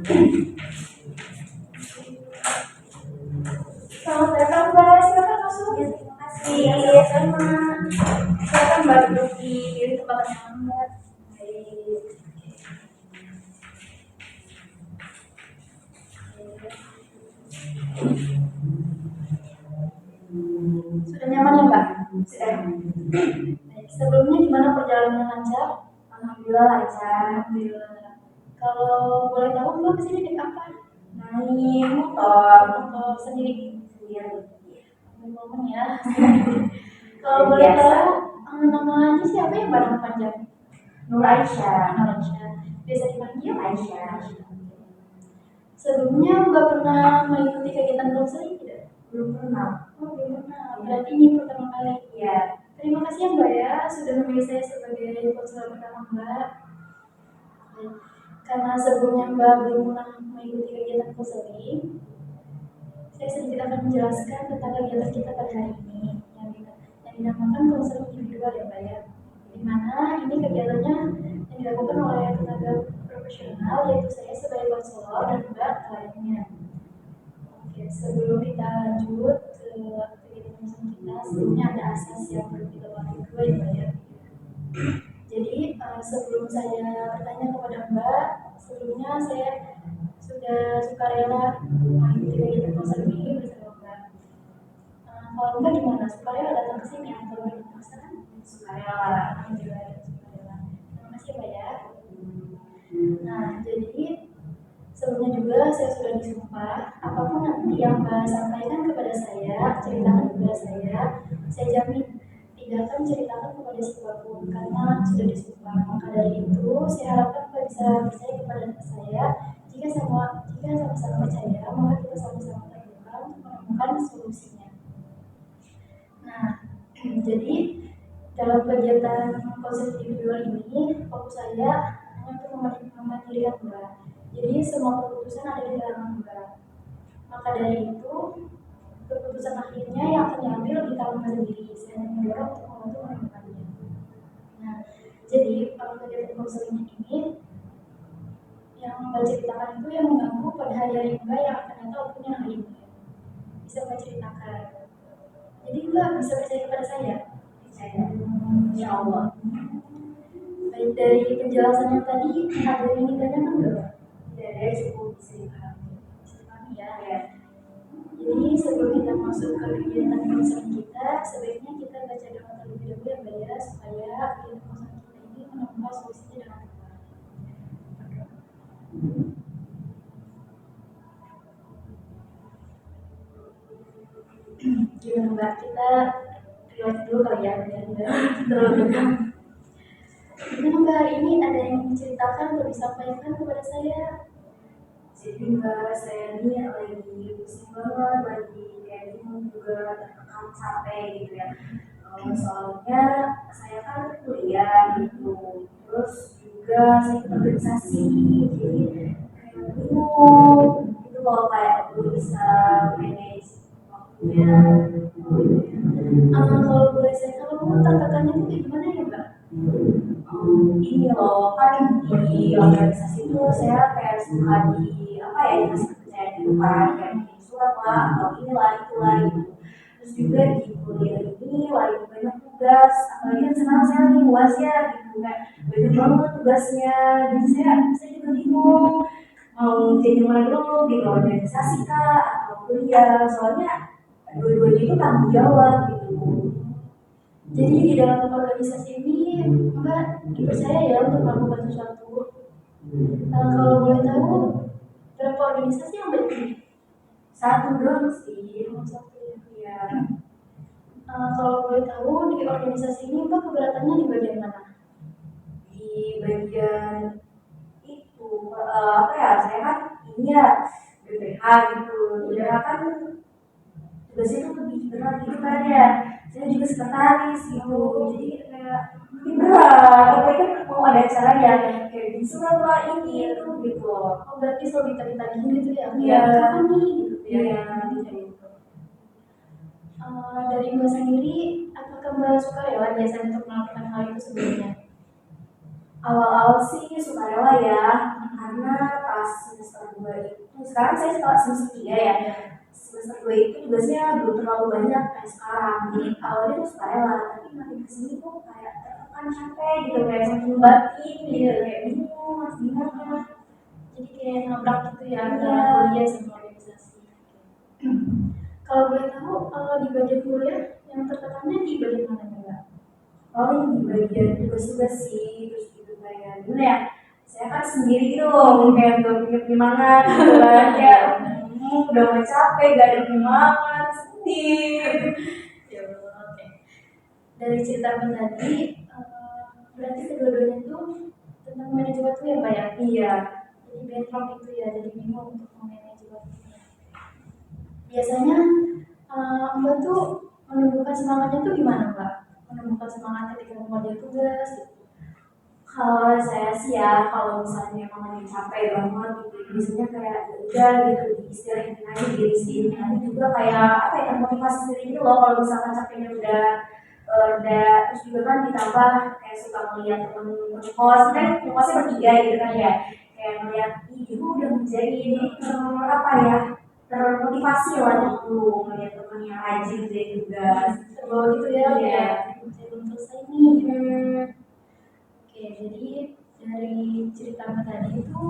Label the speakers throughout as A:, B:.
A: Selamat datang Mbak, silakan masuk. Ya, terima kasih. Sama. Silakan Mbak duduk di tempat yang aman. Sudah nyaman ya Mbak? Sudah. Baik, sebelumnya gimana perjalanannya lancar? Alhamdulillah lancar. Alhamdulillah. Kalau boleh tahu Mbak kesini naik apa? Naik motor sendiri. Ngomong ya. Kalau boleh tahu namanya siapa ya Mbak, nama panjang? Nur Aisyah. Nur Aisyah. Biasa dipanggil Aisyah. Sebelumnya Mbak pernah mengikuti kegiatan konseling tidak? Belum pernah. Oh, belum pernah. Berarti ini pertama kali. Ya. Terima kasih ya Mbak ya sudah memilih saya sebagai konselor pertama Mbak. Karena sebelumnya Mbak belum pernah mengikuti kegiatan konseling, saya sedikit akan menjelaskan tentang kegiatan kita pada hari ini yang dinamakan konseling individual ya Mbak ya. Di mana ini kegiatannya yang dilakukan oleh tenaga profesional, yaitu saya sebagai konselor dan Mbak lainnya. Oke, sebelum kita lanjut ke kegiatan konseling kita, sebelumnya ada asas yang perlu kita pahami dulu ya Mbak ya. Jadi sebelum saya bertanya kepada Mbak, sebelumnya saya sudah sukarela mengikuti kegiatan konseling ini bersama Mbak. Kalau Mbak gimana? Sukarela datang ke sini atau dipaksa? Sukarela. Alhamdulillah sukarela. Terima kasih Mbak ya. Nah, jadi sebelumnya juga saya sudah disumpah apapun nanti yang Mbak sampaikan kepada saya, ceritakan kepada saya jamin tidak akan ceritakan kepada siapapun karena sudah disumpah. Maka dari itu saya harapkan Mbak bisa percaya kepada saya. Jika sama-sama percaya, maka kita sama-sama terbuka untuk menemukan solusinya. Nah, jadi dalam kegiatan konseling individual ini, fokus saya hanya untuk memandirikan Mbak. Jadi semua keputusan ada di tangan Mbak. Maka dari itu, keputusan akhirnya yang akan diambil di tangan Mbak sendiri. Saya hanya mendorong untuk membantu menemukannya. Nah, jadi kegiatan konseling ini yang Mbak ceritakan itu yang mengganggu pada hari-hari Mbak yang akan datang ataupun yang hari ini. Bisa Mbak ceritakan. Jadi Mbak bisa percaya kepada saya. Insya Allah. Baik, dari penjelasan yang tadi ada yang ingin ditanyakan nggak? Ya, cukup bisa dipahami ya. Jadi sebelum kita masuk ke kegiatan konseling kita, sebaiknya kita baca doa terlebih dahulu ya Mbak ya, supaya kegiatan konseling kita ini menemukan solusinya dengan tepat. Gimana Mbak, kita lihat dulu kali ya, terlalu dekat. Gimana Mbak, ini ada yang menceritakan atau disampaikan kepada saya? Jadi Mbak, saya ini lagi pusing banget, lagi kayak bingung juga, tertekan capek gitu ya. Soalnya saya kan kuliah gitu, terus juga saya ikut organisasi, jadi kayak bingung itu loh, kayak belum bisa manage waktunya. Kalau boleh saya tahu tertekannya itu gimana ya Mbak? Ini loh, kan di organisasi itu saya kayak suka di apa ya, dikasih kepercayaan gitu kan, kayak bikin surat lah atau inilah itulah gitu. Terus juga di kuliah ini lagi banyak tugas, apalagi kan sekarang saya lagi UAS ya gitu, kayak banyak banget tugasnya. Jadi saya juga bingung mau jadi mana dulu, di organisasi kah atau kuliah, soalnya dua-duanya itu tanggung jawab gitu. Jadi di dalam organisasi ini Mbak dipercaya ya untuk melakukan sesuatu. Kalau boleh tahu berapa organisasi yang berarti? Satu doang sih. Satu ya. Kalau boleh tahu di organisasi ini Mbak keberatannya di bagian mana? Di bagian itu apa ya, saya kan ini ya BPH gitu. Ya kan tugasnya itu lebih berat gitu kan ya. Saya juga sekretaris gitu, jadi kayak berat. Apa itu mau ada acara ya kayak bikin surat lah ini itu gitu loh. Oh berarti selalu ditagi-tagi gitu ya? Iya. Kapan nih? Gitu ya? Iya. Gitu. Dari Mbak sendiri, apakah Mbak suka ya biasanya untuk melakukan hal itu sebelumnya?
B: Awal-awal sih sukarela ya, karena pas semester 2 itu, sekarang saya setelah semester 3 ya, semester 2 itu tugasnya belum terlalu banyak kayak sekarang. Jadi awalnya tuh sukarela, tapi makin kesini tuh kayak tertekan capek gitu, kayak semakin batin gitu, kayak bingung, harus gimana.
A: Jadi kayak nabrak gitu ya
B: Iya.
A: antara kuliah sama organisasi. Kalau boleh tahu, di bagian kuliah yang tertekannya di bagian mana Mbak?
B: Oh, ini di bagian tugas-tugas sih, terus gitu kayak gimana ya? Saya kan sendiri gitu loh, kayak gak punya penyemangat gitu kan, kayak udah mau capek, gak ada penyemangat, sedih.
A: Ya, oke. Dari cerita Mbak tadi, berarti kedua-duanya itu tentang manajemen waktu ya Mbak ya?
B: Iya.
A: Jadi bentrok itu ya, jadi bingung untuk memanage waktunya. Biasanya Mbak tuh menumbuhkan semangatnya tuh gimana Mbak? Menumbuhkan semangat ketika mengerjakan tugas gitu.
B: Kalau saya sih ya, kalau misalnya emang lagi capek banget gitu, biasanya kayak ya udah gitu, diistirahatin aja diri sendiri. Nanti juga kayak apa ya, termotivasi sendiri gitu loh, kalau misalkan capeknya udah terus juga kan ditambah kayak suka melihat temen kos kan kosnya bertiga gitu kan ya, kayak melihat ih ibu udah menjadi apa ya, termotivasi lah gitu melihat temen yang rajin jadi tugas
A: Terbawa gitu ya,
B: Iya.
A: ya saya belum selesai nih gitu. Oke, jadi dari cerita Mbak tadi itu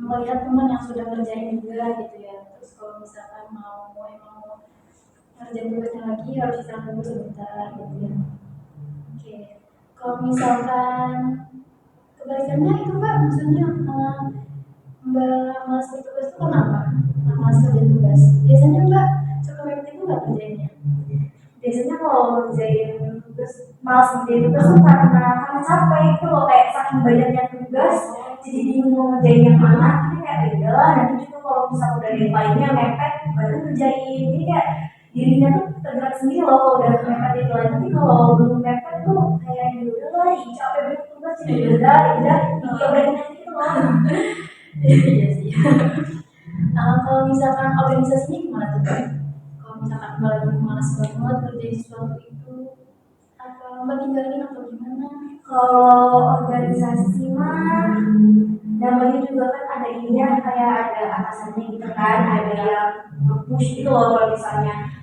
A: melihat teman yang sudah ngerjain juga gitu ya. Terus kalau misalkan emang mau ngerjain tugasnya lagi harus istirahat dulu sebentar gitu ya. Oke, kalau misalkan kebalikannya itu Mbak, maksudnya Mbak malas bertugas itu kenapa? Malas kerjain tugas. Biasanya Mbak suka mepet itu nggak kerjainnya?
B: Biasanya kalau ngerjain tugas malas ngerjain tugas tuh karena capek itu loh, kayak saking banyaknya tugas jadi bingung mau ngerjain yang mana. Jadi kayak ya udahlah, nanti juga kalau misal udah deadline-nya mepet baru ngerjain. Jadi kayak dirinya tuh tergerak sendiri loh kalau udah mepet deadline. Tapi kalau belum mepet tuh kayak ya udahlah, capek banget tugas jadi ya udah diobrolin aja gitu loh.
A: Iya sih. Kalau misalkan organisasinya gimana tuh Mbak? Kalau misalkan Mbak lagi malas banget kerjain sesuatu itu, apa Mbak tinggalin atau gimana?
B: Kalau organisasi mah namanya juga kan ada ini ya, kayak ada atasannya gitu kan, ada yang nge-push gitu loh kalau misalnya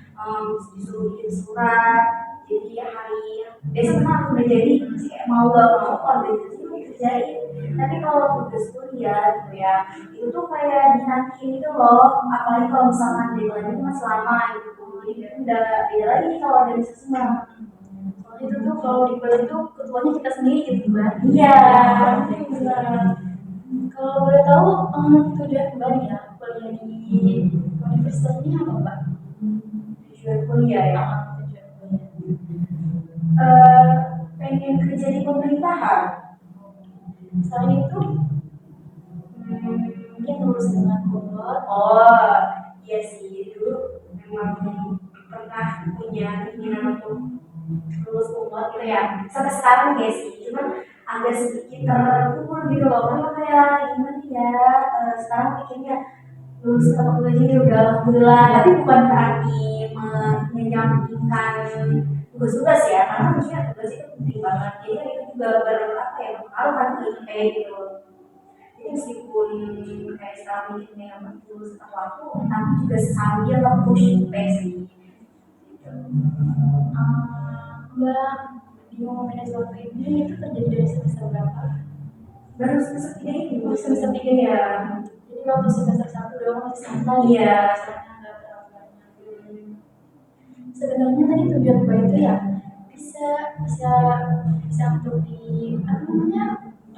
B: disuruh bikin surat, jadi ya hari besok memang udah jadi kayak mau gak mau organisasi itu dikerjain. Tapi kalau tugas kuliah gitu ya, itu tuh kayak dinantiin gitu loh, apalagi kalau misalkan deadline itu masih lama gitu, jadi udah beda lagi nih kalau organisasi mah.
A: Soalnya itu tuh kalau di kuliah itu ketuanya kita sendiri gitu Mbak.
B: Iya.
A: Kalau boleh tahu tujuan Mbak nih ya kuliah di universitas ini apa Mbak?
B: Tujuan kuliah ya.
A: Tujuan kuliah.
B: Pengen kerja di pemerintahan.
A: Selain itu, mungkin lulus dengan komod.
B: Oh, iya sih, dulu memang pernah punya keinginan untuk lulus umum gitu ya. Sampai sekarang ya sih, cuman agak sedikit terpukul gitu loh, karena kayak gimana ya, sekarang pikirnya lulus sama kuliah udah alhamdulillah, tapi bukan berarti menyampingkan tugas-tugas ya, karena maksudnya tugas itu penting banget, jadi itu juga berapa ya, berpengaruh kan ke IP gitu. Jadi meskipun kayak sekarang mikirnya yang lulus tepat waktu, tapi juga sambil nge-push IP sih.
A: Mbak bingung manage waktu ini itu terjadi dari semester berapa?
B: Baru semester 3 ini.
A: Semester 3 ya. Jadi waktu semester 1 doang masih santai.
B: Iya.
A: Nggak terlalu banyak. Sebenarnya tadi tujuan Mbak itu ya bisa untuk apa namanya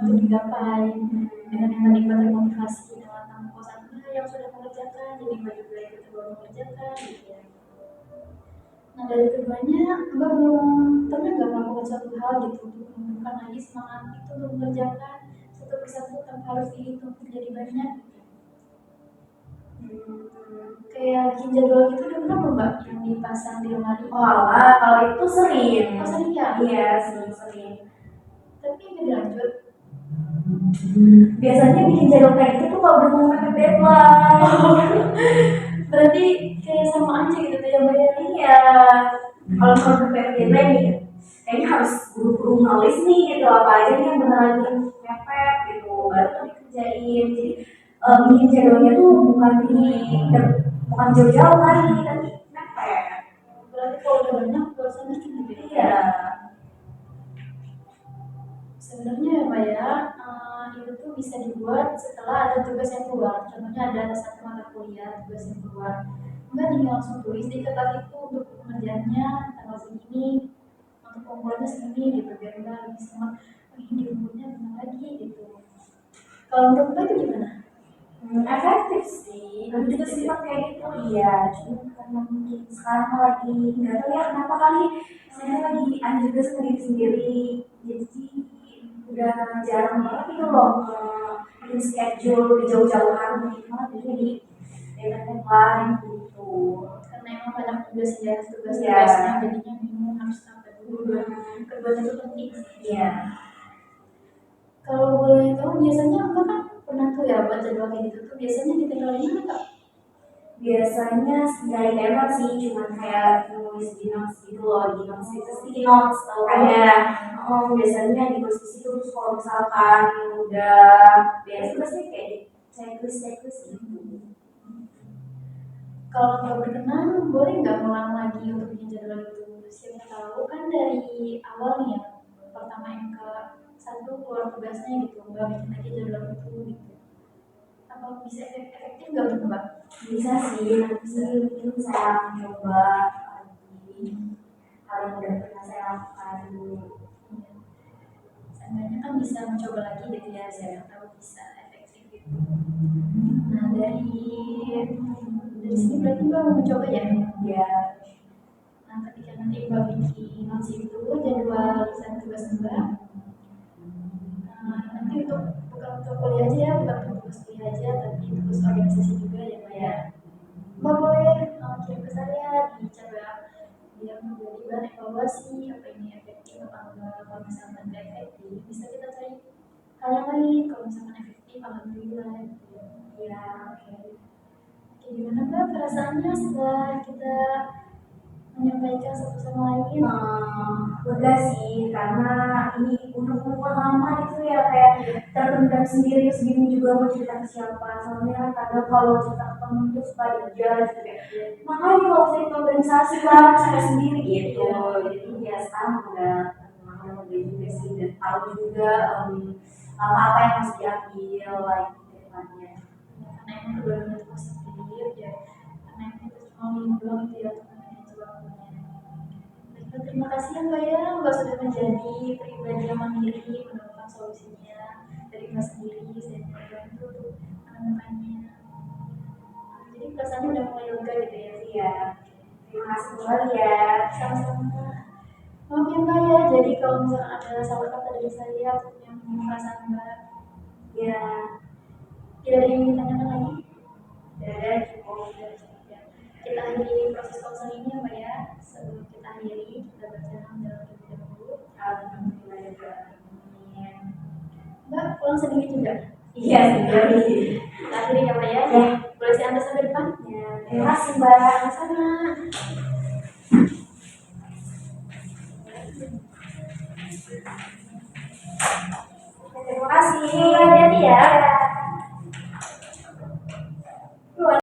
A: untuk digapai dengan yang tadi Mbak termotivasi dengan tamu kosan Mbak yang sudah mengerjakan, jadi Mbak juga ikut terbawa mengerjakan gitu ya. Nah dari keduanya Mbak belum pernah nggak melakukan suatu hal gitu untuk menumbuhkan lagi semangat itu untuk mengerjakan satu persatu tanpa harus dihitung jadi banyak gitu. Kayak bikin jadwal gitu udah pernah belum Mbak yang dipasang di lemari?
B: Oh alah, kalau itu sering.
A: Oh sering ya?
B: Iya, sering.
A: Tapi nggak dilanjut.
B: Biasanya bikin jadwal kayak gitu tuh kalau udah mau mepet deadline.
A: Berarti kayak sama aja gitu tuh ya Mbak ya?
B: Iya. Kalau mau mepet deadline nih, kayaknya harus buru-buru ngelis nih gitu, apa aja nih yang bener lagi mepet gitu, baru tuh dikerjain. Jadi bikin jadwalnya tuh bukan jauh-jauh kali, tapi mepet.
A: Berarti kalau udah banyak tulisannya gitu ya.
B: Iya.
A: Sebenarnya ya Pak ya, itu tuh bisa dibuat setelah ada tugas yang keluar. Contohnya ada satu mata kuliah tugas yang keluar, enggak tinggal langsung tulis di kertas itu untuk pengerjaannya tanggal segini, untuk pengumpulannya segini gitu, biar udah lebih semangat. Ini diumpulnya benar lagi gitu. Kalau untuk Mbak itu gimana?
B: Efektif sih, aku juga sempat kayak gitu, iya. Cuma karena mungkin sekarang lagi nggak tahu ya kenapa kali saya lagi ada juga sama diri sendiri, jadi udah jarang banget gitu loh bikin schedule di jauh-jauhan gitu, jadi deadline gitu.
A: Karena emang banyak tugas ya,
B: Iya.
A: tugas-tugasnya jadinya bingung harus apa dulu. Keduanya itu penting sih.
B: Iya.
A: Kalau boleh tahu biasanya Mbak kan pernah tuh ya buat jadwal kayak gitu tuh biasanya ditinggalin apa?
B: Biasanya nggak tembak sih, cuman kayak nulis di notes gitu loh, di notes itu sticky notes tau kan ya. Biasanya ditulis di situ, terus kalau misalkan udah beres sih kayak checklist gitu.
A: Kalau Mbak berkenan, boleh nggak ngulang lagi untuk bikin jadwal itu? Siapa tahu kan dari awal nih ya, pertama yang ke satu keluar tugasnya gitu, Mbak bikin lagi jadwal itu gitu. Apa bisa efektif nggak untuk Mbak?
B: Bisa sih, nanti mungkin saya coba lagi hal yang udah pernah saya lakukan dulu.
A: Seenggaknya kan bisa mencoba lagi gitu ya, saya tahu bisa efektif gitu. Nah dari sini berarti Mbak mau mencoba ya?
B: Ya.
A: Nah ketika nanti Mbak bikin notes itu jadwal lisan tugas Mbak, nanti bukan untuk kuliah aja ya, bukan untuk tugas kuliah aja, tapi tugas organisasi juga ya Mbak ya. Mbak boleh kirim ke saya dicoba biar menjadi bahan evaluasi apa ini efektif apa enggak. Kalau misalkan tidak efektif bisa kita cari hal yang lain, kalau misalkan efektif alhamdulillah gitu.
B: Ya, oke.
A: Oke, gimana Mbak perasaannya setelah kita menyampaikan satu sama lain?
B: Lega sih, karena ini unek-unek lama gitu ya, kayak terpendam sendiri, terus bingung juga mau cerita ke siapa. Soalnya kadang kalau cerita ke temen tuh suka dijudge gitu ya. Makanya kalau saya ikut organisasi lah, saya sendiri gitu. Jadi ya sekarang udah lega juga sih, dan tahu juga apa yang harus diambil like ke depannya.
A: Karena emang keduanya itu positif ya, karena emang itu cuma minggu doang gitu ya untuk manage waktunya. Baiklah, terima kasih ya Mbak ya, Mbak sudah menjadi pribadi yang mandiri menemukan solusinya dari Mbak sendiri, saya bantu untuk menemukannya. Jadi perasaannya udah mulai lega gitu ya.
B: Iya, terima kasih kembali ya.
A: Sama-sama. Maaf ya Mbak ya, jadi kalau misalnya ada salah kata dari saya atau yang perasaan Mbak,
B: Ya,
A: tidak ada yang ingin ditanyakan lagi.
B: dan
A: Ya. Kita akhiri proses konseling ini ya Mbak ya. Sebelum kita akhiri, kita baca hamdalah terlebih dahulu.
B: alhamdulillah.
A: Mbak pulang sendiri juga.
B: Iya, sendiri.
A: Kita akhiri ya Mbak ya. Boleh saya antar sampai depan?
B: Ya, terima kasih Mbak.
A: Sama.
B: Terima kasih.
A: Hati-hati ya.